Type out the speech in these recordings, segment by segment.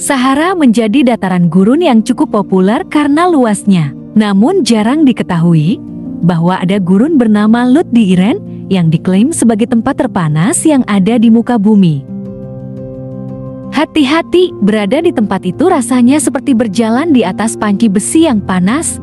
Sahara menjadi dataran gurun yang cukup populer karena luasnya. Namun jarang diketahui bahwa ada gurun bernama Lut di Iran yang diklaim sebagai tempat terpanas yang ada di muka bumi. Hati-hati, berada di tempat itu rasanya seperti berjalan di atas panci besi yang panas.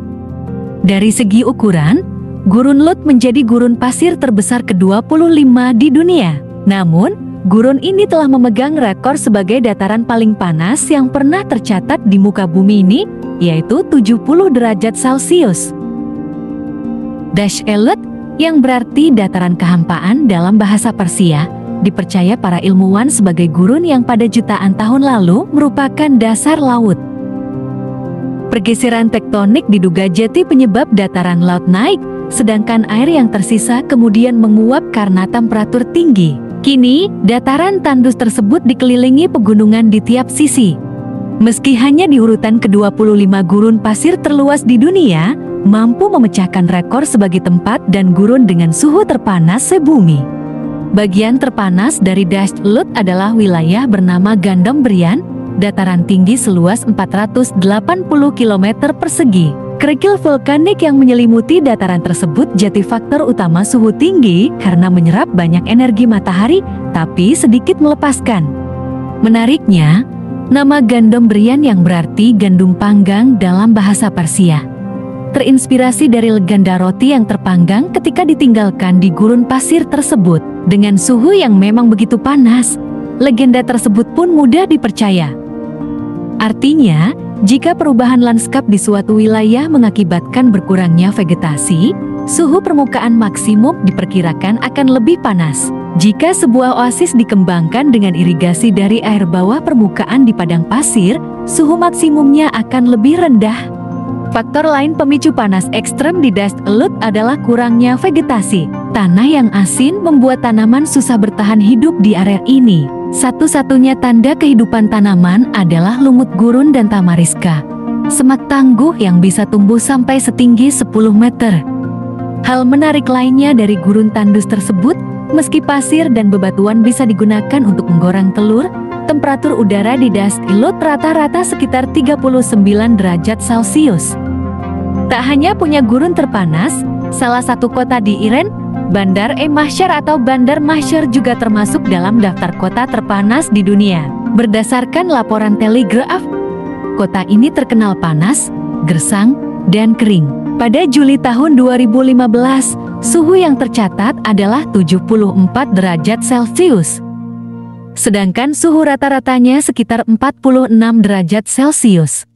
Dari segi ukuran, gurun Lut menjadi gurun pasir terbesar ke-25 di dunia. Namun, gurun ini telah memegang rekor sebagai dataran paling panas yang pernah tercatat di muka bumi ini, yaitu 70 derajat Celcius. Dasht Lut, yang berarti dataran kehampaan dalam bahasa Persia, dipercaya para ilmuwan sebagai gurun yang pada jutaan tahun lalu merupakan dasar laut. Pergeseran tektonik diduga jadi penyebab dataran laut naik, sedangkan air yang tersisa kemudian menguap karena temperatur tinggi. Kini, dataran tandus tersebut dikelilingi pegunungan di tiap sisi. Meski hanya di urutan ke-25 gurun pasir terluas di dunia, mampu memecahkan rekor sebagai tempat dan gurun dengan suhu terpanas sebumi. Bagian terpanas dari Dasht Lut adalah wilayah bernama Gandom-Brian, dataran tinggi seluas 480 km persegi. Kerikil vulkanik yang menyelimuti dataran tersebut jadi faktor utama suhu tinggi karena menyerap banyak energi matahari, tapi sedikit melepaskan. Menariknya, nama Gandom-Brian yang berarti gandum panggang dalam bahasa Persia terinspirasi dari legenda roti yang terpanggang ketika ditinggalkan di gurun pasir tersebut. Dengan suhu yang memang begitu panas, legenda tersebut pun mudah dipercaya. Artinya, jika perubahan lanskap di suatu wilayah mengakibatkan berkurangnya vegetasi, suhu permukaan maksimum diperkirakan akan lebih panas. Jika sebuah oasis dikembangkan dengan irigasi dari air bawah permukaan di padang pasir, suhu maksimumnya akan lebih rendah. Faktor lain pemicu panas ekstrem di Dasht Lut adalah kurangnya vegetasi. Tanah yang asin membuat tanaman susah bertahan hidup di area ini. Satu-satunya tanda kehidupan tanaman adalah lumut gurun dan tamariska, semak tangguh yang bisa tumbuh sampai setinggi 10 meter. Hal menarik lainnya dari gurun tandus tersebut, meski pasir dan bebatuan bisa digunakan untuk menggoreng telur, temperatur udara di Dasht Lut rata-rata sekitar 39 derajat Celcius. Tak hanya punya gurun terpanas, salah satu kota di Iran, Bandar Mahshar atau Bandar Mahshar juga termasuk dalam daftar kota terpanas di dunia. Berdasarkan laporan Telegraph, kota ini terkenal panas, gersang, dan kering. Pada Juli tahun 2015, suhu yang tercatat adalah 74 derajat Celcius. Sedangkan suhu rata-ratanya sekitar 46 derajat Celcius.